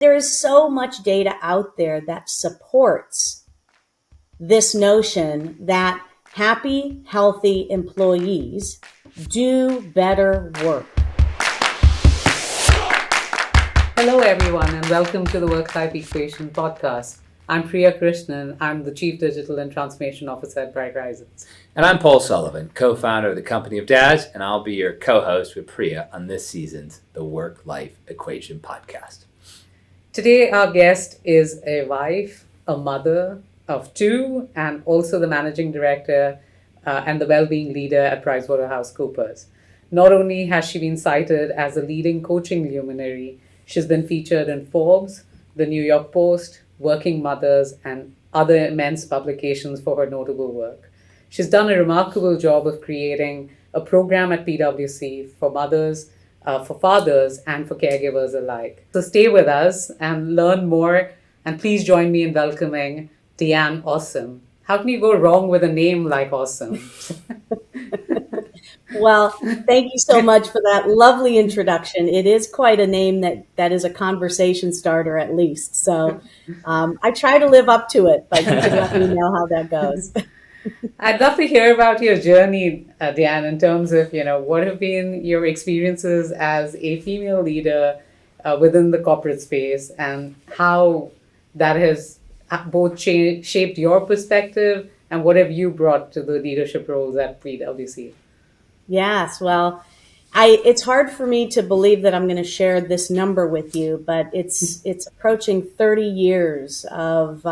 There is so much data out there that supports this notion that happy, healthy employees do better work. Hello, everyone, and welcome to the Work-Life Equation podcast. I'm Priya Krishnan. I'm the Chief Digital and Transformation Officer at Bright Horizons. And I'm Paul Sullivan, co-founder of the company of Dads, and I'll be your co-host with Priya on this season's The Work-Life Equation podcast. Today, our guest is a wife, a mother of two, and also the Managing Director and the Wellbeing Leader at PricewaterhouseCoopers. Not only has she been cited as a leading coaching luminary, she's been featured in Forbes, the New York Post, Working Mothers, and other immense publications for her notable work. She's done a remarkable job of creating a program at PwC for mothers, for fathers, and for caregivers alike. So stay with us and learn more, and please join me in welcoming DeAnne Aussem. How can you go wrong with a name like Aussem? Well, thank you so much for that lovely introduction. It is quite a name that is a conversation starter, at least. So I try to live up to it, but you can let me know how that goes. I'd love to hear about your journey, DeAnne, in terms of, what have been your experiences as a female leader within the corporate space, and how that has both shaped your perspective, and what have you brought to the leadership roles at PwC? Yes, well, it's hard for me to believe that I'm going to share this number with you, but it's approaching 30 years of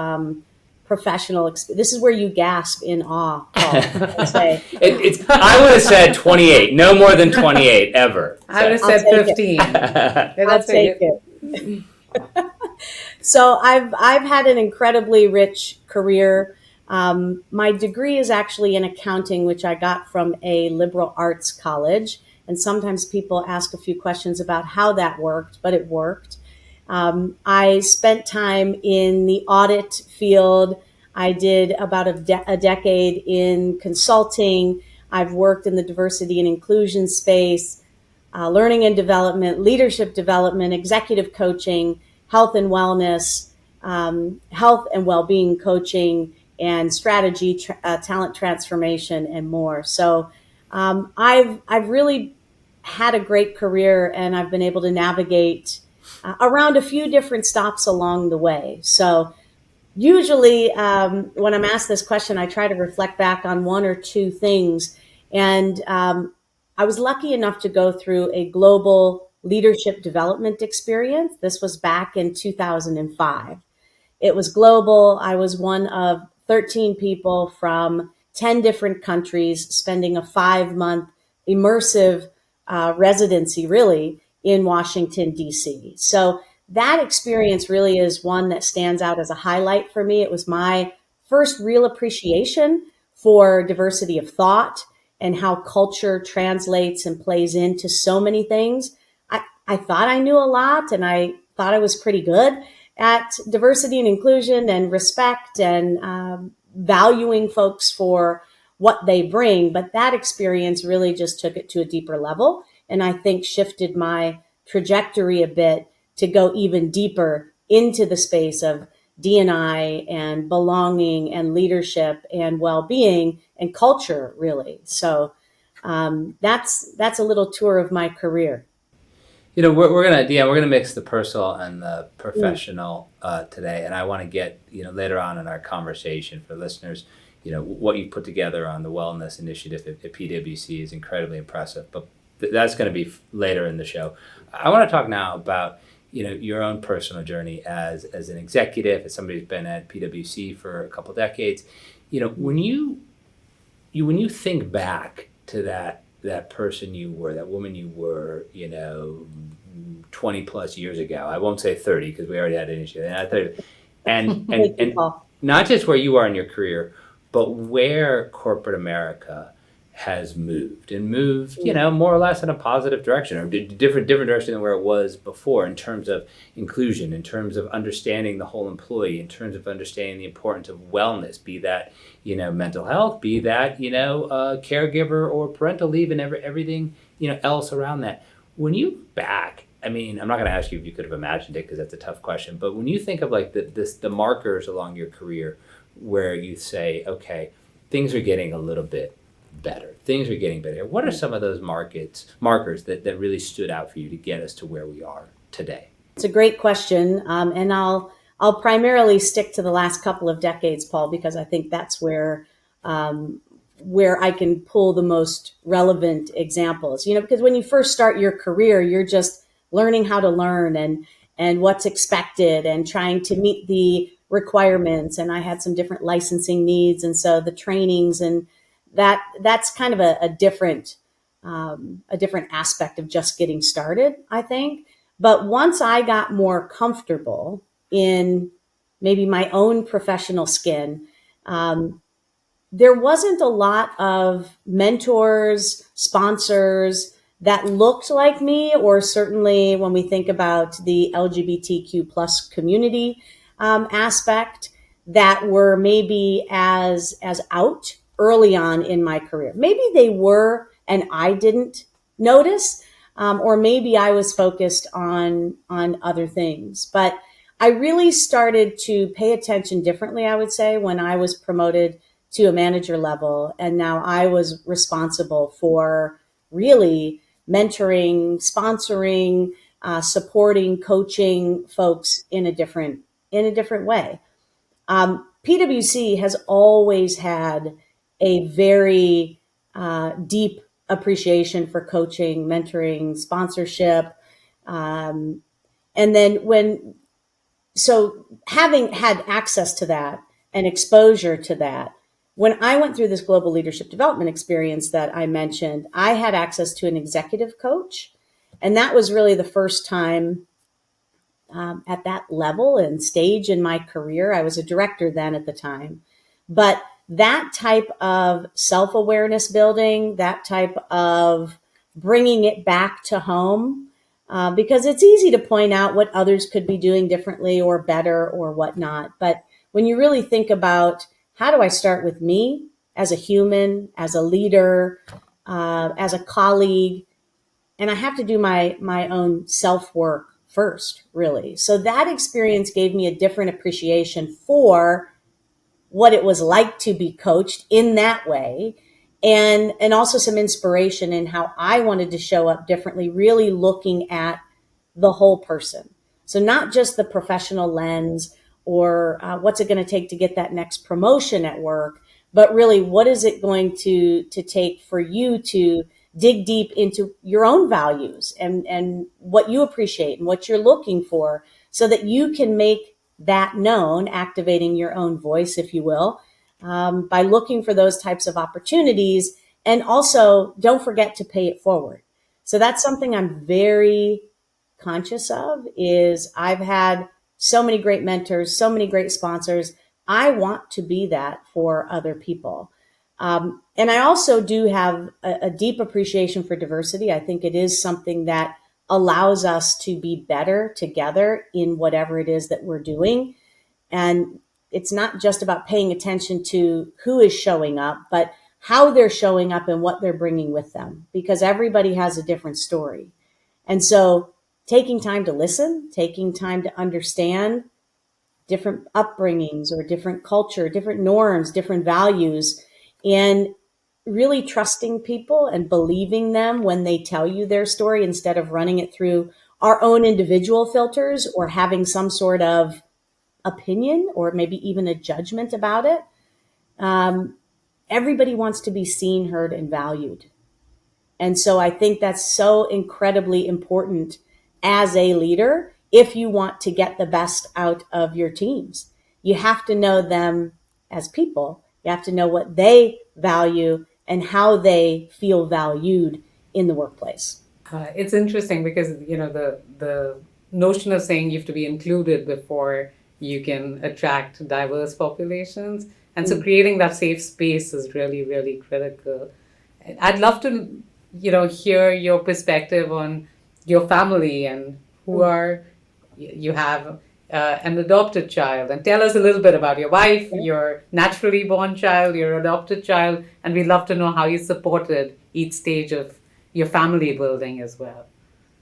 professional experience. This is where you gasp in awe, Paul. I would have said 28, no more than 28 ever. I would have said 15. I'll take it. So I've had an incredibly rich career. My degree is actually in accounting, which I got from a liberal arts college. And sometimes people ask a few questions about how that worked, but it worked. I spent time in the audit field. I did about a decade in consulting. I've worked in the diversity and inclusion space, learning and development, leadership development, executive coaching, health and wellness, health and well-being coaching, and strategy, talent transformation, and more. So I've really had a great career, and I've been able to navigate around a few different stops along the way. So usually when I'm asked this question, I try to reflect back on one or two things. And I was lucky enough to go through a global leadership development experience. This was back in 2005. It was global. I was one of 13 people from 10 different countries spending a 5-month immersive residency, really, in Washington, D.C. So that experience really is one that stands out as a highlight for me. It was my first real appreciation for diversity of thought and how culture translates and plays into so many things. I thought I knew a lot, and I thought I was pretty good at diversity and inclusion and respect and valuing folks for what they bring. But that experience really just took it to a deeper level, and I think shifted my trajectory a bit to go even deeper into the space of D&I and belonging and leadership and well-being and culture, really. So that's a little tour of my career. We're gonna mix the personal and the professional today, and I want to get later on in our conversation for listeners, what you put together on the wellness initiative at PwC is incredibly impressive. But that's going to be later in the show. I want to talk now about your own personal journey as an executive, as somebody who's been at PwC for a couple decades. When you think back to that person you were, that woman you were, 20 plus years ago. I won't say 30 because we already had an issue. And not just where you are in your career, but where corporate America has moved more or less in a positive direction, or different direction than where it was before, in terms of inclusion, in terms of understanding the whole employee, in terms of understanding the importance of wellness, be that mental health, be that caregiver or parental leave, and everything else around that. When you back I mean, I'm not going to ask you if you could have imagined it because that's a tough question. But when you think of like the markers along your career where you say, okay, things are getting a little bit better, things are getting better. What are some of those markers that really stood out for you to get us to where we are today? It's a great question, and I'll primarily stick to the last couple of decades, Paul, because I think that's where I can pull the most relevant examples. Because when you first start your career, you're just learning how to learn and what's expected and trying to meet the requirements. And I had some different licensing needs, and so the trainings and that's kind of a different aspect of just getting started, I think. But once I got more comfortable in maybe my own professional skin, there wasn't a lot of mentors, sponsors that looked like me, or certainly when we think about the LGBTQ plus community aspect, that were maybe as out early on in my career. Maybe they were, and I didn't notice, or maybe I was focused on other things. But I really started to pay attention differently, I would say, when I was promoted to a manager level. And now I was responsible for really mentoring, sponsoring, supporting, coaching folks in a different way. PwC has always had a very deep appreciation for coaching, mentoring, sponsorship. And then so having had access to that and exposure to that, when I went through this global leadership development experience that I mentioned, I had access to an executive coach. And that was really the first time at that level and stage in my career. I was a director then at the time. But that type of self-awareness building, that type of bringing it back to home, because it's easy to point out what others could be doing differently or better or whatnot. But when you really think about, how do I start with me as a human, as a leader, as a colleague, and I have to do my own self-work first, really. So that experience gave me a different appreciation for what it was like to be coached in that way, and also some inspiration in how I wanted to show up differently, really looking at the whole person. So not just the professional lens or what's it going to take to get that next promotion at work, but really what is it going to take for you to dig deep into your own values and what you appreciate and what you're looking for, so that you can make that known, activating your own voice, if you will, by looking for those types of opportunities. And also, don't forget to pay it forward. So that's something I'm very conscious of, is I've had so many great mentors, so many great sponsors. I want to be that for other people. And I also do have a deep appreciation for diversity. I think it is something that allows us to be better together in whatever it is that we're doing. And it's not just about paying attention to who is showing up, but how they're showing up and what they're bringing with them, because everybody has a different story. And so taking time to listen, taking time to understand different upbringings or different culture, different norms, different values, and really trusting people and believing them when they tell you their story, instead of running it through our own individual filters or having some sort of opinion or maybe even a judgment about it. Everybody wants to be seen, heard, and valued. And so I think that's so incredibly important as a leader. If you want to get the best out of your teams, you have to know them as people. You have to know what they value and how they feel valued in the workplace. It's interesting because, the notion of saying you have to be included before you can attract diverse populations. And so creating that safe space is really, really critical. I'd love to, hear your perspective on your family and you have an adopted child, and tell us a little bit about your wife, your naturally born child, your adopted child, and we'd love to know how you supported each stage of your family building as well.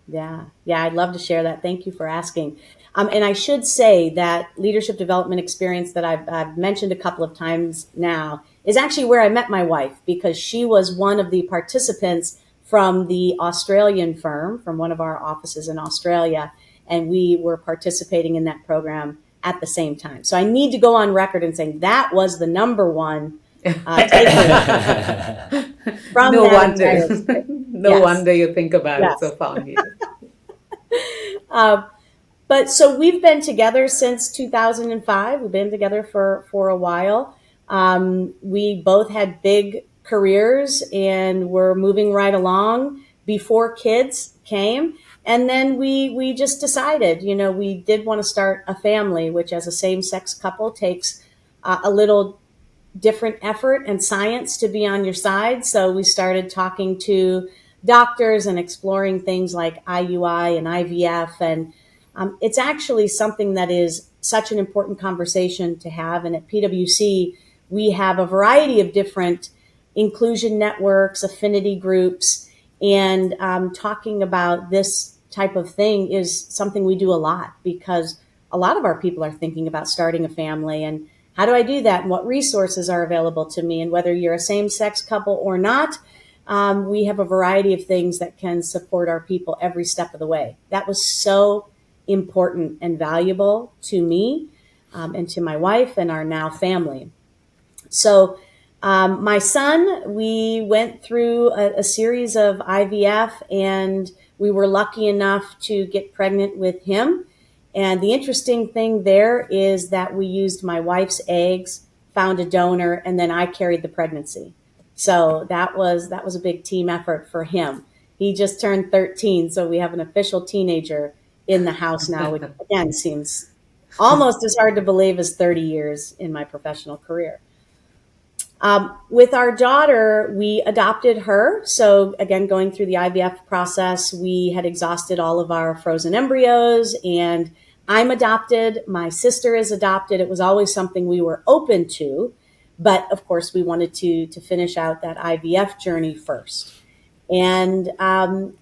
Yeah. Yeah. I'd love to share that. Thank you for asking. And I should say that leadership development experience that I've mentioned a couple of times now is actually where I met my wife, because she was one of the participants from the Australian firm, from one of our offices in Australia. And we were participating in that program at the same time. So I need to go on record and saying that was the number one takeaway from No that wonder. entire experience. No Yes. wonder you think about it Yes. so fondly. Uh, but so we've been together since 2005. We've been together for a while. We both had big careers and were moving right along before kids came. And then we just decided, we did want to start a family, which as a same sex couple takes a little different effort and science to be on your side. So we started talking to doctors and exploring things like IUI and IVF. And it's actually something that is such an important conversation to have. And at PwC, we have a variety of different inclusion networks, affinity groups, and talking about this type of thing is something we do a lot, because a lot of our people are thinking about starting a family, and how do I do that, and what resources are available to me, and whether you're a same-sex couple or not, we have a variety of things that can support our people every step of the way. That was so important and valuable to me, and to my wife and our now family. So my son, we went through a series of IVF, and we were lucky enough to get pregnant with him. And the interesting thing there is that we used my wife's eggs, found a donor, and then I carried the pregnancy. So that was a big team effort for him. He just turned 13, so we have an official teenager in the house now, which again seems almost as hard to believe as 30 years in my professional career. With our daughter, we adopted her. So again, going through the IVF process, we had exhausted all of our frozen embryos, and I'm adopted. My sister is adopted. It was always something we were open to, but of course we wanted to finish out that IVF journey first. And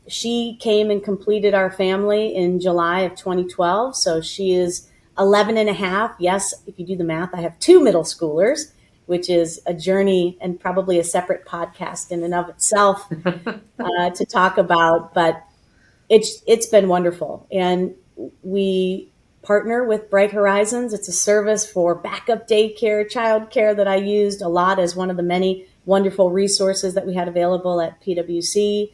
she came and completed our family in July of 2012. So she is 11 and a half. Yes, if you do the math, I have two middle schoolers, which is a journey and probably a separate podcast in and of itself to talk about. But it's been wonderful. And we partner with Bright Horizons. It's a service for backup daycare, childcare that I used a lot as one of the many wonderful resources that we had available at PwC.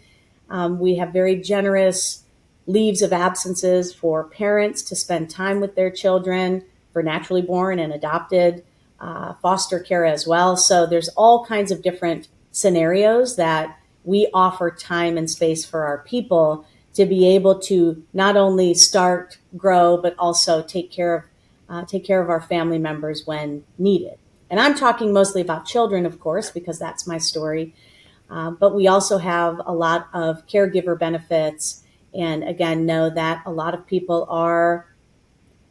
We have very generous leaves of absences for parents to spend time with their children, for naturally born and adopted, foster care as well. So there's all kinds of different scenarios that we offer time and space for our people to be able to not only start, grow, but also take care of our family members when needed. And I'm talking mostly about children, of course, because that's my story. But we also have a lot of caregiver benefits, and again, know that a lot of people are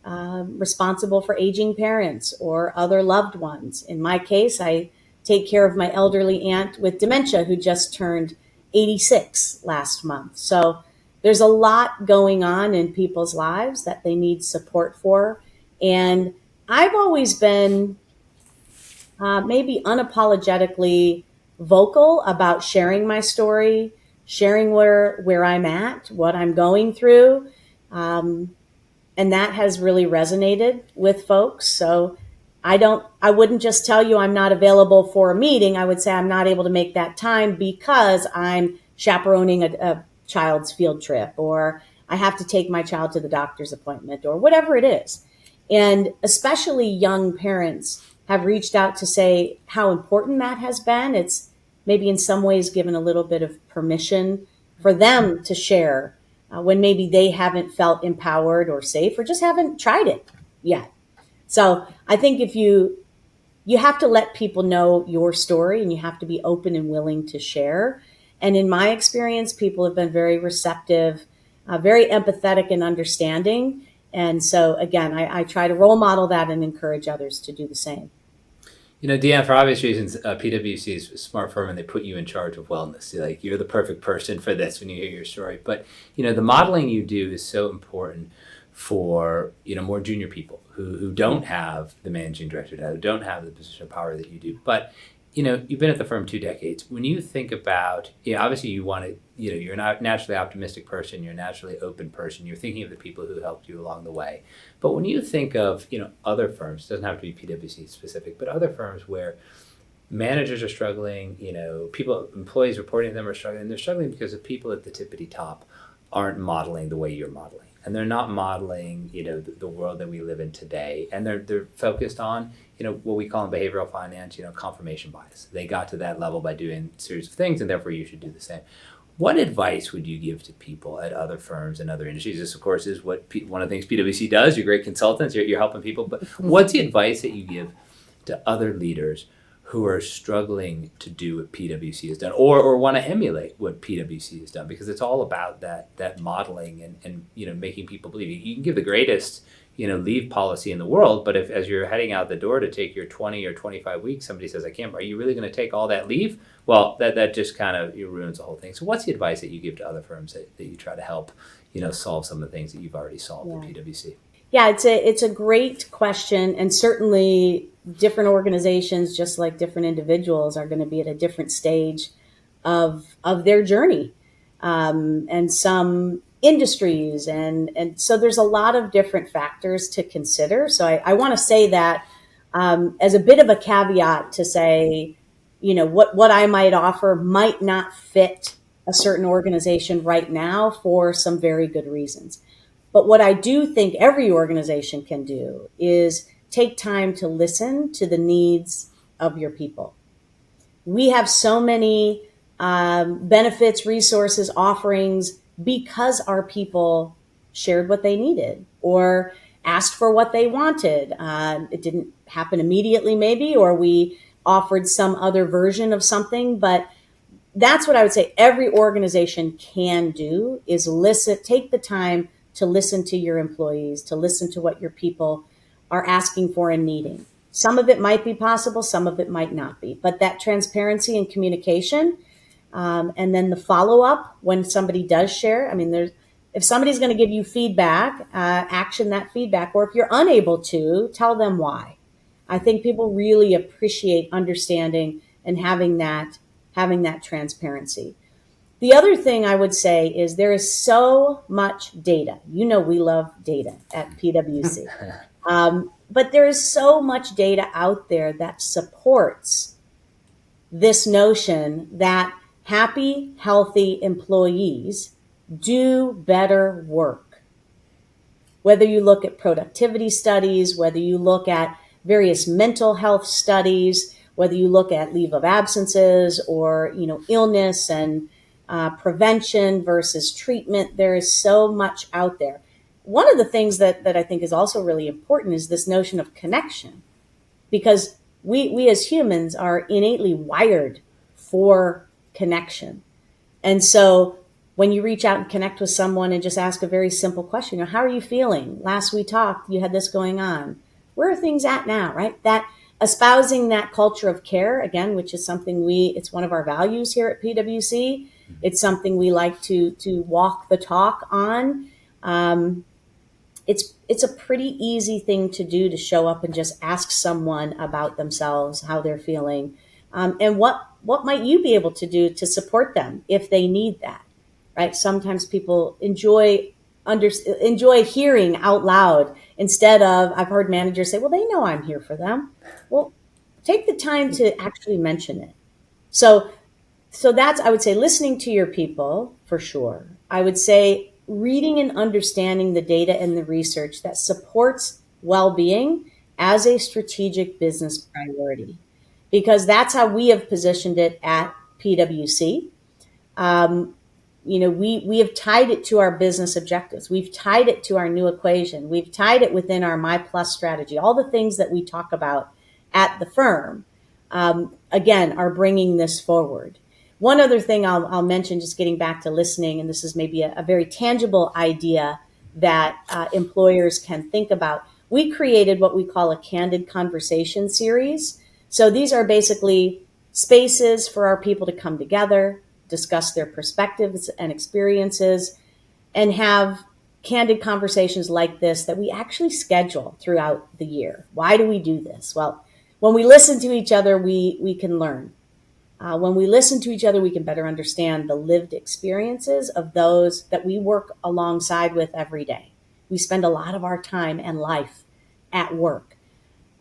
responsible for aging parents or other loved ones. In my case, I take care of my elderly aunt with dementia who just turned 86 last month. So there's a lot going on in people's lives that they need support for. And I've always been maybe unapologetically vocal about sharing my story, sharing where I'm at, what I'm going through. And that has really resonated with folks. So I wouldn't just tell you I'm not available for a meeting. I would say I'm not able to make that time because I'm chaperoning a child's field trip, or I have to take my child to the doctor's appointment, or whatever it is. And especially young parents have reached out to say how important that has been. It's maybe in some ways given a little bit of permission for them to share when maybe they haven't felt empowered or safe, or just haven't tried it yet. So I think if you have to let people know your story, and you have to be open and willing to share. And in my experience, people have been very receptive, very empathetic and understanding. And so again, I try to role model that and encourage others to do the same. DeAnne, for obvious reasons, PwC is a smart firm and they put you in charge of wellness. You're the perfect person for this when you hear your story. But, the modeling you do is so important for, more junior people who don't have the managing director, who don't have the position of power that you do. But, you've been at the firm 2 decades. When you think about, obviously you want to, you're not naturally optimistic person, you're a naturally open person, you're thinking of the people who helped you along the way. But when you think of, other firms, it doesn't have to be PwC specific, but other firms where managers are struggling, employees reporting to them are struggling, and they're struggling because the people at the tippity top aren't modeling the way you're modeling. And they're not modeling, the world that we live in today. And they're focused on, what we call in behavioral finance, confirmation bias. They got to that level by doing a series of things, and therefore you should do the same. What advice would you give to people at other firms and other industries? This, of course, is what one of the things PwC does. You're great consultants. You're helping people. But what's the advice that you give to other leaders who are struggling to do what PwC has done, or want to emulate what PwC has done? Because it's all about that modeling and making people believe. You can give the greatest leave policy in the world, but if as you're heading out the door to take your 20 or 25 weeks, somebody says, I can't, are you really going to take all that leave? Well, that just kind of ruins the whole thing. So what's the advice that you give to other firms that you try to help, solve some of the things that you've already solved at PwC? Yeah, it's a great question, and certainly different organizations, just like different individuals, are going to be at a different stage of their journey, and some industries, and so there's a lot of different factors to consider. So I want to say that as a bit of a caveat to say, what I might offer might not fit a certain organization right now for some very good reasons. But what I do think every organization can do is take time to listen to the needs of your people. We have so many benefits, resources, offerings because our people shared what they needed or asked for what they wanted. It didn't happen immediately, maybe, or we offered some other version of something. But that's what I would say every organization can do is listen, take the time to listen to your employees, to listen to what your people are asking for and needing. Some of it might be possible, some of it might not be. But that transparency and communication, and then the follow-up when somebody does share. I mean, if somebody's going to give you feedback, action that feedback. Or if you're unable to, tell them why. I think people really appreciate understanding and having that transparency. The other thing I would say is there is so much data. We love data at PwC. But there is so much data out there that supports this notion that happy, healthy employees do better work. Whether you look at productivity studies, whether you look at various mental health studies, whether you look at leave of absences or, illness and prevention versus treatment, there is so much out there. One of the things that I think is also really important is this notion of connection, because we as humans are innately wired for connection. And so when you reach out and connect with someone and just ask a very simple question, how are you feeling? Last we talked, you had this going on. Where are things at now, right? That espousing that culture of care, again, which is something it's one of our values here at PwC. It's something we like to walk the talk on. It's a pretty easy thing to do, to show up and just ask someone about themselves, how they're feeling, and what might you be able to do to support them if they need that, right? Sometimes people enjoy hearing out loud instead of, I've heard managers say, well, they know I'm here for them. Well, take the time to actually mention it. So that's, I would say, listening to your people for sure. I would say reading and understanding the data and the research that supports well-being as a strategic business priority, because that's how we have positioned it at PwC. We have tied it to our business objectives. We've tied it to our new equation. We've tied it within our My Plus strategy. All the things that we talk about at the firm, again, are bringing this forward. One other thing I'll mention, just getting back to listening, and this is maybe a very tangible idea that employers can think about. We created what we call a candid conversation series So these are basically spaces for our people to come together, discuss their perspectives and experiences, and have candid conversations like this that we actually schedule throughout the year. Why do we do this? Well, when we listen to each other, we can learn. When we listen to each other, we can better understand the lived experiences of those that we work alongside with every day. We spend a lot of our time and life at work.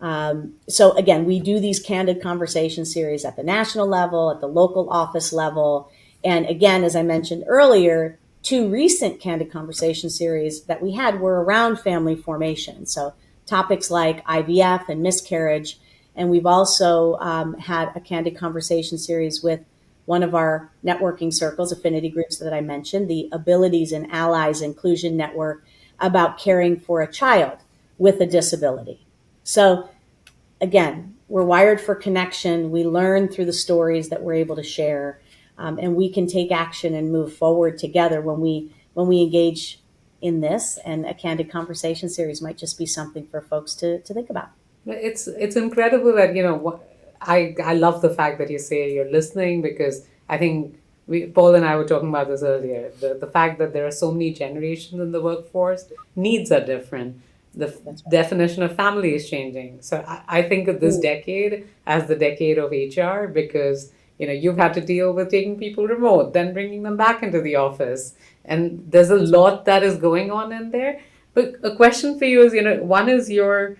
So again, we do these candid conversation series at the national level, at the local office level. And again, as I mentioned earlier, 2 recent candid conversation series that we had were around family formation. So topics like IVF and miscarriage. And we've also had a candid conversation series with one of our networking circles, affinity groups that I mentioned, the Abilities and Allies Inclusion Network, about caring for a child with a disability. So again, we're wired for connection. We learn through the stories that we're able to share, and we can take action and move forward together when we engage in this. And a candid conversation series might just be something for folks to think about. It's incredible that, I love the fact that you say you're listening, because I think Paul and I were talking about this earlier. The fact that there are so many generations in the workforce, needs are different. The definition of family is changing. So I think of this decade as the decade of HR, because you've had to deal with taking people remote, then bringing them back into the office, and there's a lot that is going on in there. But a question for you is, one is you're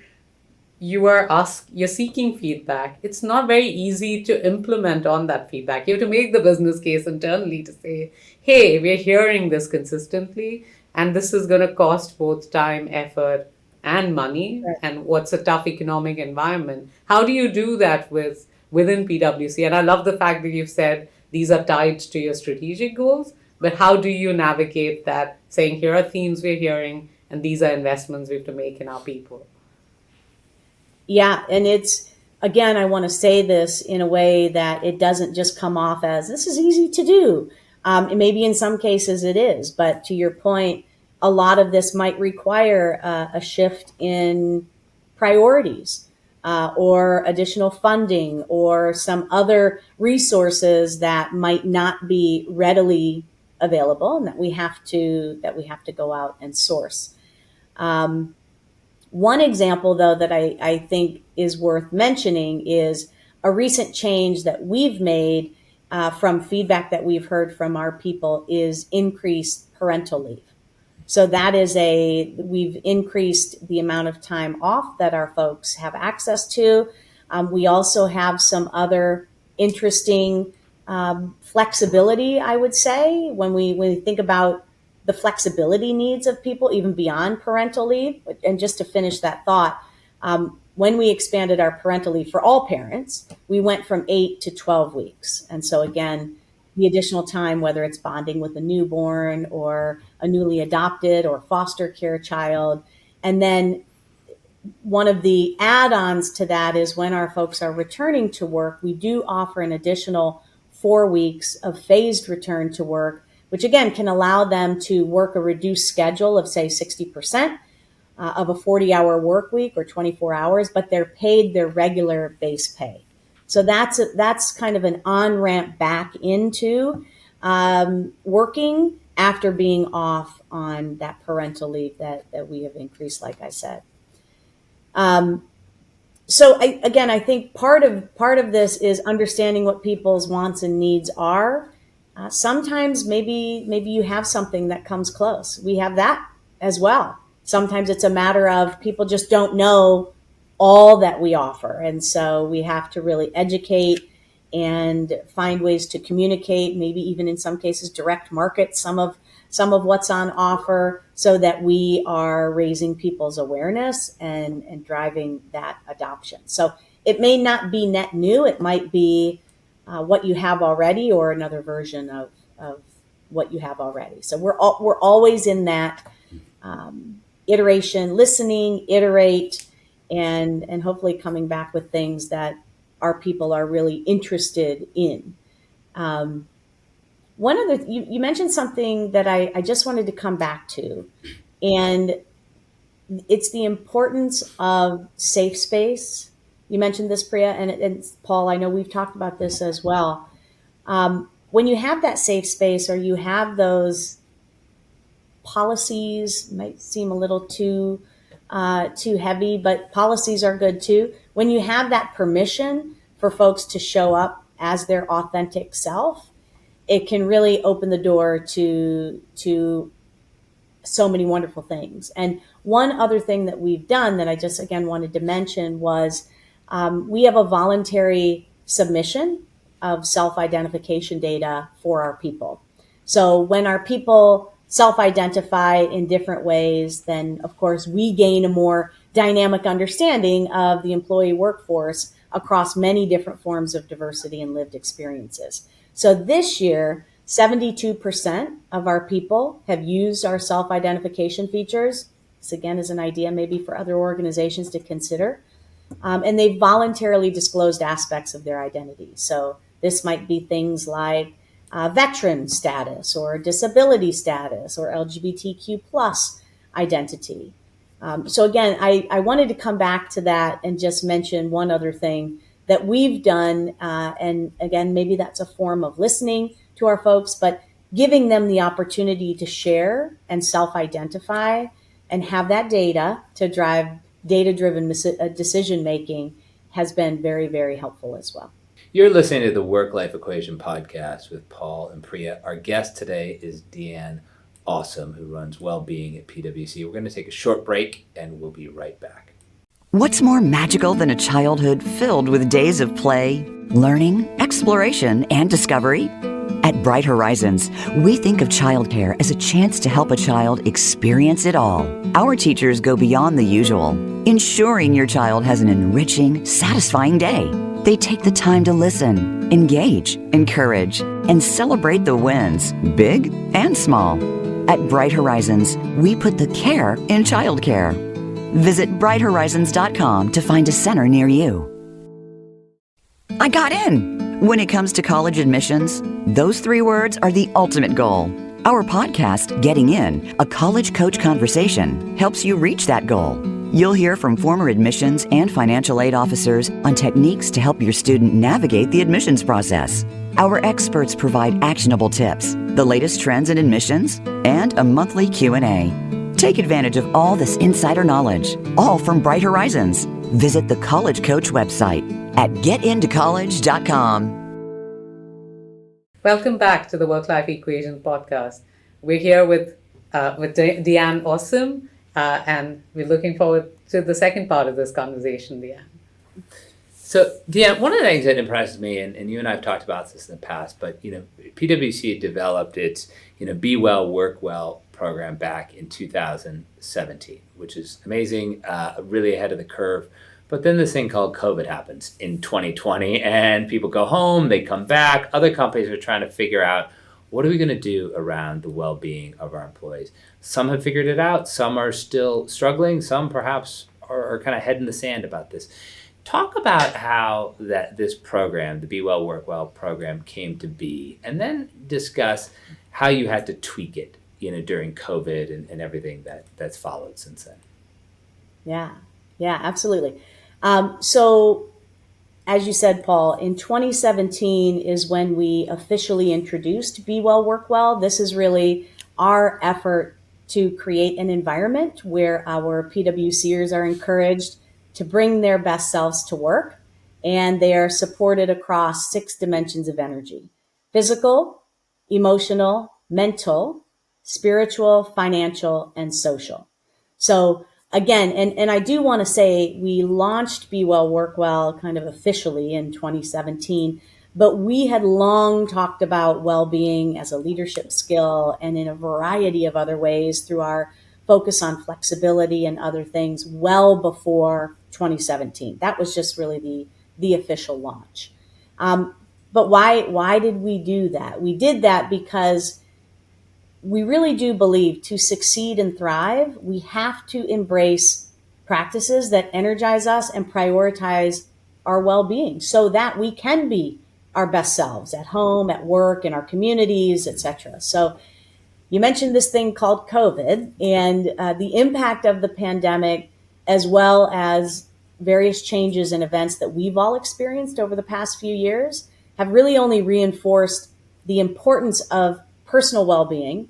seeking feedback. It's not very easy to implement on that feedback. You have to make the business case internally to say, hey, we're hearing this consistently, and this is going to cost both time, effort, and money, and what's a tough economic environment. How do you do that within PwC? And I love the fact that you've said these are tied to your strategic goals, but how do you navigate that, saying here are themes we're hearing, and these are investments we have to make in our people? Yeah, and it's, again, I want to say this in a way that it doesn't just come off as this is easy to do. And maybe in some cases it is, but to your point, a lot of this might require a shift in priorities, or additional funding, or some other resources that might not be readily available, and that we have to go out and source. One example, though, that I think is worth mentioning is a recent change that we've made from feedback that we've heard from our people is increased parental leave. So that is we've increased the amount of time off that our folks have access to. We also have some other interesting flexibility, I would say, when we think about the flexibility needs of people, even beyond parental leave. And just to finish that thought, when we expanded our parental leave for all parents, we went from 8 to 12 weeks. And so again, the additional time, whether it's bonding with a newborn or a newly adopted or foster care child. And then one of the add-ons to that is when our folks are returning to work, we do offer an additional 4 weeks of phased return to work, which again can allow them to work a reduced schedule of, say, 60% of a 40-hour work week or 24 hours, but they're paid their regular base pay. So that's kind of an on-ramp back into working after being off on that parental leave that we have increased, like I said. So I think part of this is understanding what people's wants and needs are. Sometimes maybe you have something that comes close. We have that as well. Sometimes it's a matter of people just don't know all that we offer. And so we have to really educate and find ways to communicate, maybe even in some cases direct market some of what's on offer, so that we are raising people's awareness and driving that adoption. So it may not be net new. It might be what you have already, or another version of what you have already. So we're always in that iteration, listening, iterate, and hopefully coming back with things that our people are really interested in. One of you mentioned something that I just wanted to come back to, and it's the importance of safe space You mentioned this, Priya, and Paul, I know we've talked about this as well. When you have that safe space, or you have those policies, might seem a little too heavy, but policies are good too. When you have that permission for folks to show up as their authentic self, it can really open the door to so many wonderful things. And one other thing that we've done that I just again wanted to mention was we have a voluntary submission of self-identification data for our people. So when our people self-identify in different ways, then of course we gain a more dynamic understanding of the employee workforce across many different forms of diversity and lived experiences. So this year, 72% of our people have used our self-identification features. This again is an idea maybe for other organizations to consider. And they voluntarily disclosed aspects of their identity. So this might be things like veteran status or disability status or LGBTQ plus identity. So again, I wanted to come back to that and just mention one other thing that we've done. And again, maybe that's a form of listening to our folks, but giving them the opportunity to share and self-identify and have that data to drive data-driven decision-making has been very, very helpful as well. You're listening to the Work-Life Equation podcast with Paul and Priya. Our guest today is DeAnne Aussem, who runs well-being at PwC. We're going to take a short break, and we'll be right back. What's more magical than a childhood filled with days of play, learning, exploration, and discovery? At Bright Horizons, we think of childcare as a chance to help a child experience it all. Our teachers go beyond the usual, ensuring your child has an enriching, satisfying day. They take the time to listen, engage, encourage, and celebrate the wins, big and small. At Bright Horizons, we put the care in childcare. Visit brighthorizons.com to find a center near you. I got in! When it comes to college admissions, those 3 words are the ultimate goal. Our podcast, Getting In, a college coach conversation, helps you reach that goal. You'll hear from former admissions and financial aid officers on techniques to help your student navigate the admissions process. Our experts provide actionable tips, the latest trends in admissions, and a monthly Q&A. Take advantage of all this insider knowledge, all from Bright Horizons. Visit the College Coach website at getintocollege.com. Welcome back to the Work-Life Equation podcast. We're here with DeAnne Aussem, and we're looking forward to the second part of this conversation, DeAnne. So, DeAnne, one of the things that impresses me, and you and I have talked about this in the past, but PwC developed its Be Well, Work Well program back in 2017, which is amazing, really ahead of the curve. But then this thing called COVID happens in 2020, and people go home, they come back. Other companies are trying to figure out, what are we going to do around the well-being of our employees? Some have figured it out. Some are still struggling. Some perhaps are kind of head in the sand about this. Talk about how this program, the Be Well, Work Well program, came to be, and then discuss how you had to tweak it, during COVID and everything that's followed since then. Yeah, absolutely. So as you said, Paul, in 2017 is when we officially introduced Be Well, Work Well. This is really our effort to create an environment where our PwCers are encouraged to bring their best selves to work, and they are supported across 6 dimensions of energy: physical, emotional, mental, spiritual, financial, and social. So again, and I do want to say we launched Be Well, Work Well kind of officially in 2017, but we had long talked about well-being as a leadership skill and in a variety of other ways through our focus on flexibility and other things well before 2017. That was just really the official launch. But why did we do that? We did that because we really do believe to succeed and thrive, we have to embrace practices that energize us and prioritize our well-being so that we can be our best selves at home, at work, in our communities, etc. So you mentioned this thing called COVID and the impact of the pandemic, as well as various changes and events that we've all experienced over the past few years have really only reinforced the importance of personal well-being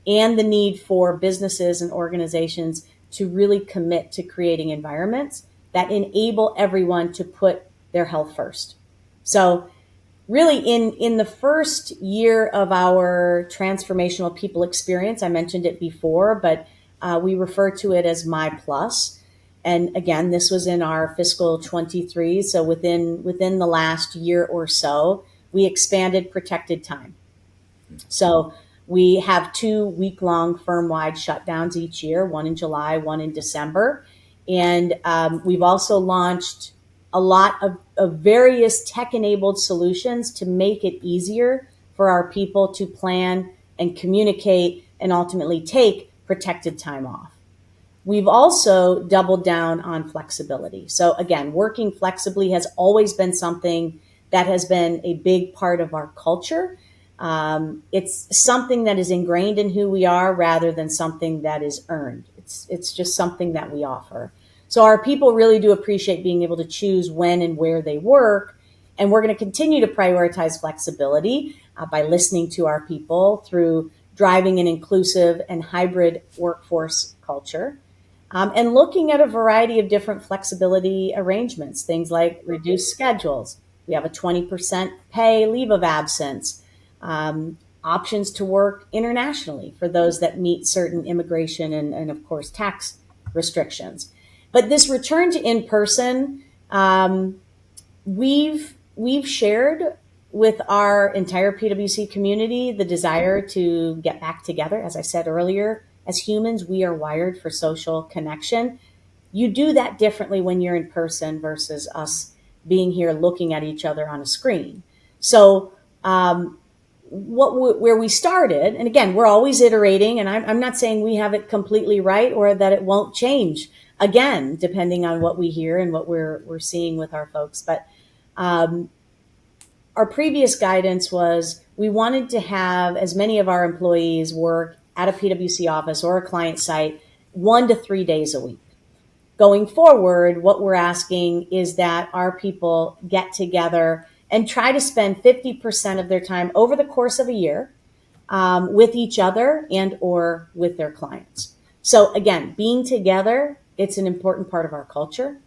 and the need for businesses and organizations to really commit to creating environments that enable everyone to put their health first. So really in the first year of our transformational people experience, I mentioned it before, but we refer to it as My Plus. And again, this was in our fiscal 23. So within the last year or so, we expanded protected time. So we have 2 week-long firm-wide shutdowns each year, one in July, one in December. And we've also launched a lot of various tech-enabled solutions to make it easier for our people to plan and communicate and ultimately take protected time off. We've also doubled down on flexibility. So again, working flexibly has always been something that has been a big part of our culture. It's something that is ingrained in who we are rather than something that is earned. It's just something that we offer. So our people really do appreciate being able to choose when and where they work. And we're going to continue to prioritize flexibility by listening to our people through driving an inclusive and hybrid workforce culture. And looking at a variety of different flexibility arrangements, things like reduced schedules. We have a 20% pay leave of absence, options to work internationally for those that meet certain immigration and of course, tax restrictions. But this return to in-person, we've shared with our entire PwC community the desire to get back together. As I said earlier, as humans, we are wired for social connection. You do that differently when you're in person versus us being here looking at each other on a screen. So where we started, and again, we're always iterating, and I'm not saying we have it completely right or that it won't change again, depending on what we hear and what we're seeing with our folks. But our previous guidance was we wanted to have as many of our employees work at a PwC office or a client site 1 to 3 days a week. Going forward, what we're asking is that our people get together and try to spend 50% of their time over the course of a year with each other and or with their clients. So again, being together, it's an important part of our culture.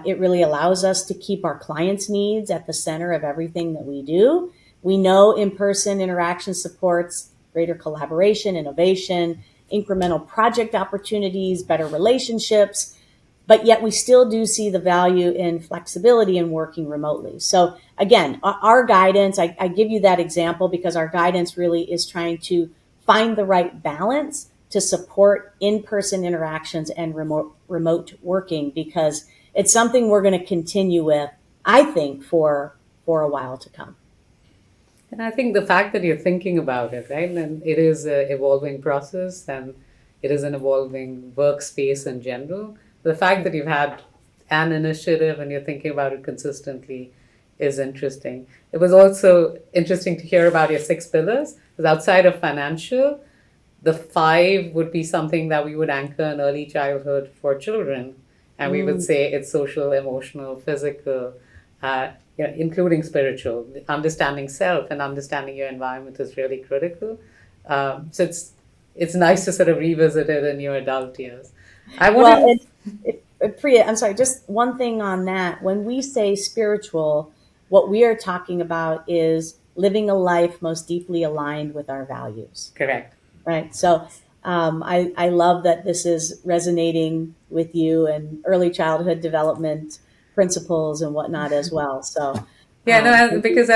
It really allows us to keep our clients' needs at the center of everything that we do. We know in-person interaction supports greater collaboration, innovation, incremental project opportunities, better relationships, but yet we still do see the value in flexibility and working remotely. So again, our guidance, I give you that example because our guidance really is trying to find the right balance to support in-person interactions and remote working, because it's something we're going to continue with, I think, for a while to come. And I think the fact that you're thinking about it, right, and it is an evolving process and it is an evolving workspace in general. The fact that you've had an initiative and you're thinking about it consistently is interesting. It was also interesting to hear about your 6 pillars, because outside of financial, the 5 would be something that we would anchor in early childhood for children. And we would say it's social, emotional, physical, including spiritual. Understanding self and understanding your environment is really critical. So it's nice to sort of revisit it in your adult years. Priya, I'm sorry, just one thing on that. When we say spiritual, what we are talking about is living a life most deeply aligned with our values. Correct. Right. So I love that this is resonating with you and early childhood development principles and whatnot as well. So because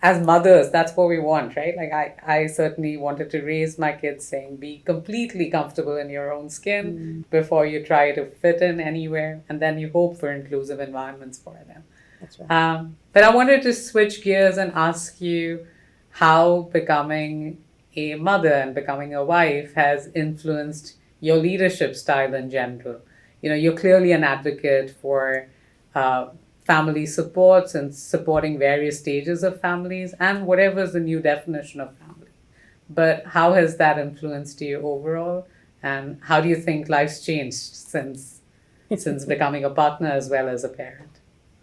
as mothers, that's what we want, right? Like I certainly wanted to raise my kids saying, be completely comfortable in your own skin before you try to fit in anywhere, and then you hope for inclusive environments for them. That's right. But I wanted to switch gears and ask you how becoming a mother and becoming a wife has influenced your leadership style in general. You know, you're clearly an advocate for family supports and supporting various stages of families and whatever is the new definition of family. But how has that influenced you overall? And how do you think life's changed since since becoming a partner as well as a parent?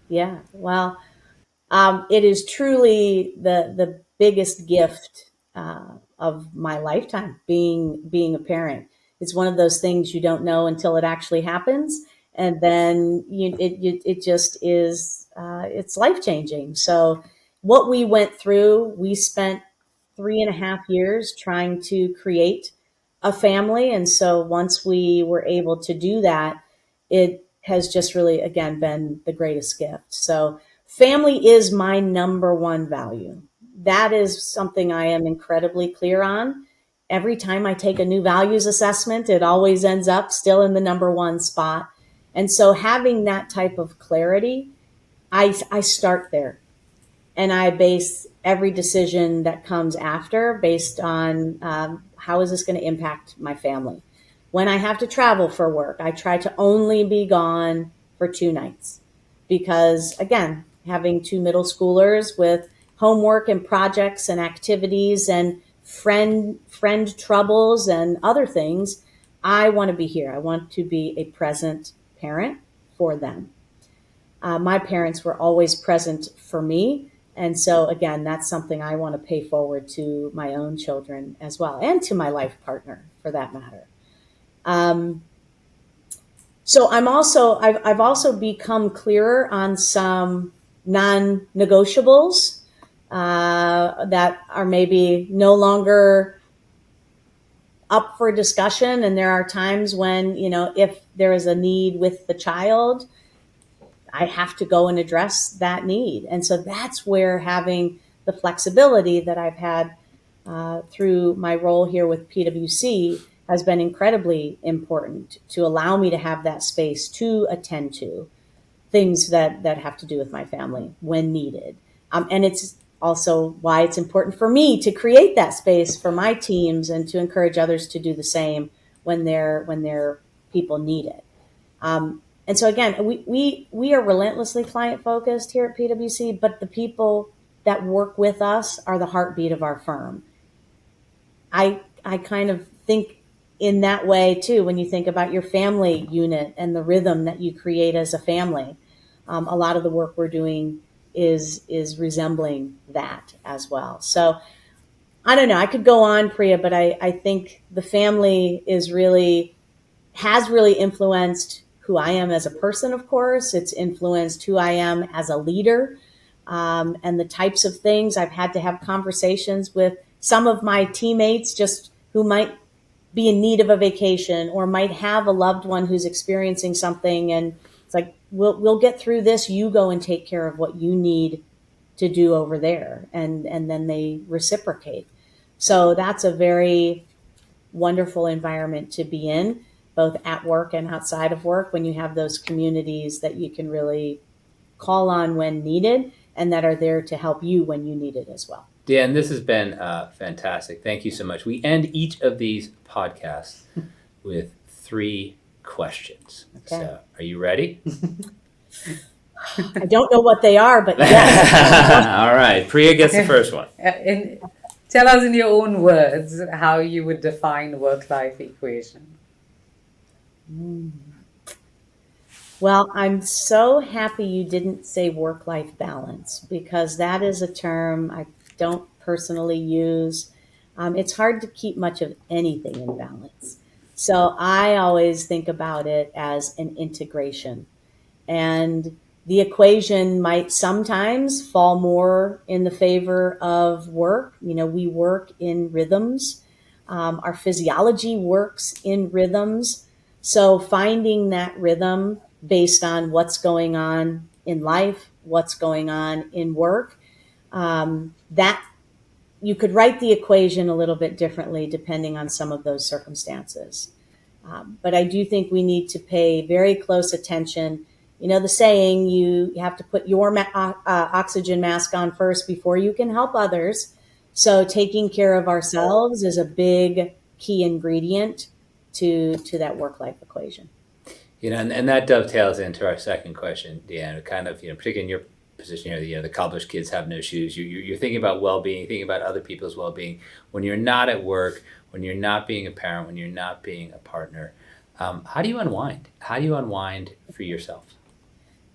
Yeah. Well, it is truly the biggest gift of my lifetime, being a parent. It's one of those things you don't know until it actually happens, and then it just is. It's life changing. So, what we went through, we spent 3.5 years trying to create a family, and so once we were able to do that, it has just really again been the greatest gift. So family is my number one value. That is something I am incredibly clear on. Every time I take a new values assessment, it always ends up still in the number one spot. And so having that type of clarity, I start there, and I base every decision that comes after based on how is this going to impact my family. When I have to travel for work, I try to only be gone for 2 nights because, again, having two middle schoolers with homework and projects and activities and friend troubles and other things, I want to be here. I want to be a present parent for them. My parents were always present for me. And so, again, that's something I want to pay forward to my own children as well, and to my life partner for that matter. So I've also become clearer on some non-negotiables that are maybe no longer up for discussion. And there are times when, if there is a need with the child, I have to go and address that need. And so that's where having the flexibility that I've had through my role here with PwC has been incredibly important to allow me to have that space to attend to things that have to do with my family when needed. And it's also why it's important for me to create that space for my teams and to encourage others to do the same when their people need it. And so again, we are relentlessly client focused here at PwC, but the people that work with us are the heartbeat of our firm. I kind of think in that way too, when you think about your family unit and the rhythm that you create as a family. A lot of the work we're doing is resembling that as well. So I don't know, I could go on, Priya, but I think the family has really influenced who I am as a person, of course. It's influenced who I am as a leader, and the types of things. I've had to have conversations with some of my teammates just who might be in need of a vacation or might have a loved one who's experiencing something. And it's like, we'll get through this. You go and take care of what you need to do over there. And then they reciprocate. So that's a very wonderful environment to be in, both at work and outside of work, when you have those communities that you can really call on when needed and that are there to help you when you need it as well. DeAnne, this has been fantastic. Thank you so much. We end each of these podcasts with 3 questions. Okay. So, are you ready? I don't know what they are, but yes. All right. Priya gets the first one. Tell us in your own words how you would define work-life equation. Well, I'm so happy you didn't say work-life balance, because that is a term I don't personally use. It's hard to keep much of anything in balance. So I always think about it as an integration. And the equation might sometimes fall more in the favor of work. We work in rhythms. Our physiology works in rhythms. So finding that rhythm based on what's going on in life, what's going on in work, that you could write the equation a little bit differently depending on some of those circumstances. But I do think we need to pay very close attention. The saying, you have to put your oxygen mask on first before you can help others. So taking care of ourselves is a big key ingredient to that work-life equation. And that dovetails into our second question, DeAnne, kind of, particularly in your position here, the college kids have no shoes. You're thinking about well-being, thinking about other people's well-being. When you're not at work, when you're not being a parent, when you're not being a partner, How do you unwind? How do you unwind for yourself?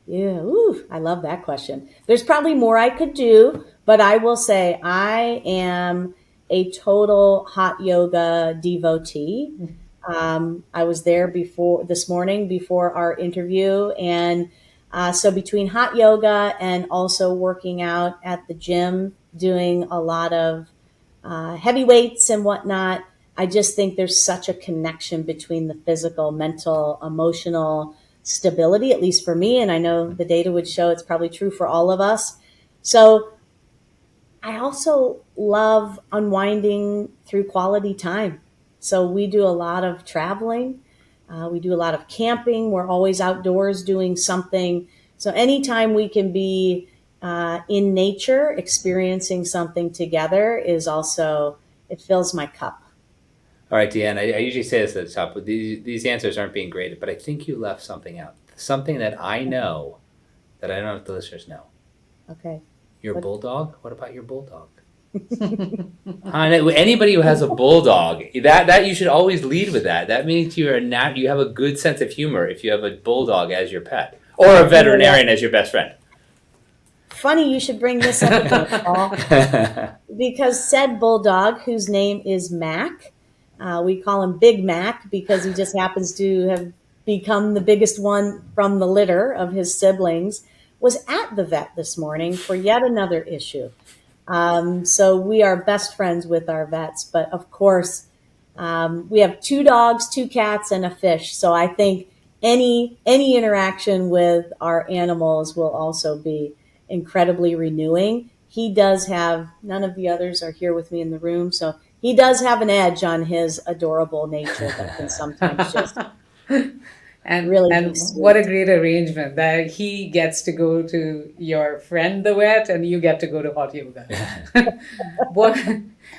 Yeah, ooh, I love that question. There's probably more I could do, but I will say I am a total hot yoga devotee. I was there before this morning before our interview, and so between hot yoga and also working out at the gym, doing a lot of heavy weights and whatnot, I just think there's such a connection between the physical, mental, emotional stability, at least for me. And I know the data would show it's probably true for all of us. So I also love unwinding through quality time. So we do a lot of traveling. We do a lot of camping. We're always outdoors doing something. So anytime we can be in nature, experiencing something together is also, it fills my cup. All right, DeAnne, I usually say this at the top, but these answers aren't being graded, but I think you left something out. Something that I know that I don't know if the listeners know. Okay. Your What? bulldog? What about your bulldog? Anybody who has a bulldog, that you should always lead with that. That means you have a good sense of humor if you have a bulldog as your pet, or a veterinarian as your best friend. Funny you should bring this up again, Paul, because said bulldog, whose name is Mac, we call him Big Mac because he just happens to have become the biggest one from the litter of his siblings, was at the vet this morning for yet another issue. So we are best friends with our vets, but of course, we have 2 dogs, 2 cats, and a fish. So I think any interaction with our animals will also be incredibly renewing. He does have, none of the others are here with me in the room, so he does have an edge on his adorable nature that can sometimes just really be sweet. What a great arrangement that he gets to go to your friend the vet and you get to go to hot yoga.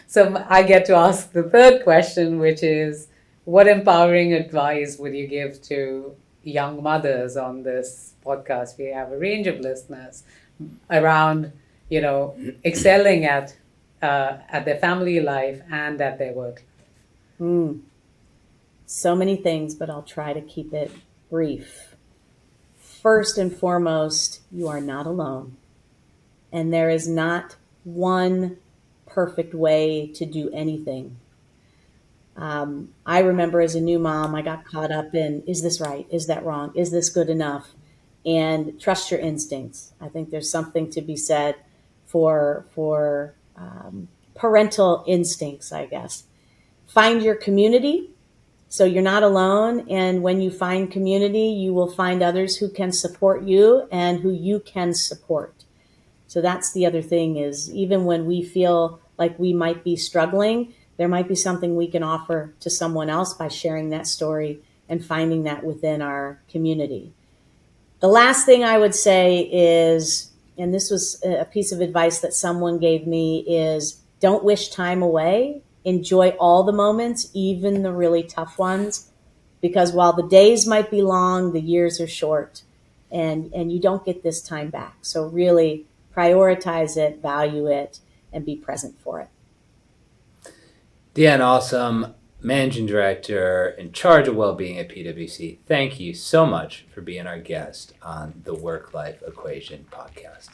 So I get to ask the third question, which is, what empowering advice would you give to young mothers on this podcast? We have a range of listeners around, excelling at their family life and at their work. So many things, but I'll try to keep it brief. First and foremost, you are not alone. And there is not one perfect way to do anything. I remember as a new mom, I got caught up in, is this right? Is that wrong? Is this good enough? And trust your instincts. I think there's something to be said for parental instincts, I guess. Find your community. So you're not alone. And when you find community, you will find others who can support you and who you can support. So that's the other thing is even when we feel like we might be struggling, there might be something we can offer to someone else by sharing that story and finding that within our community. The last thing I would say is, and this was a piece of advice that someone gave me, is don't wish time away. Enjoy all the moments, even the really tough ones, because while the days might be long, the years are short, and you don't get this time back. So really prioritize it, value it, and be present for it. DeAnne Aussem, Managing Director in charge of Wellbeing at PwC. Thank you so much for being our guest on the Work-Life Equation podcast.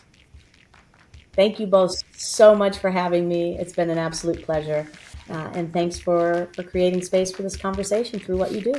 Thank you both so much for having me. It's been an absolute pleasure. And thanks for creating space for this conversation through what you do.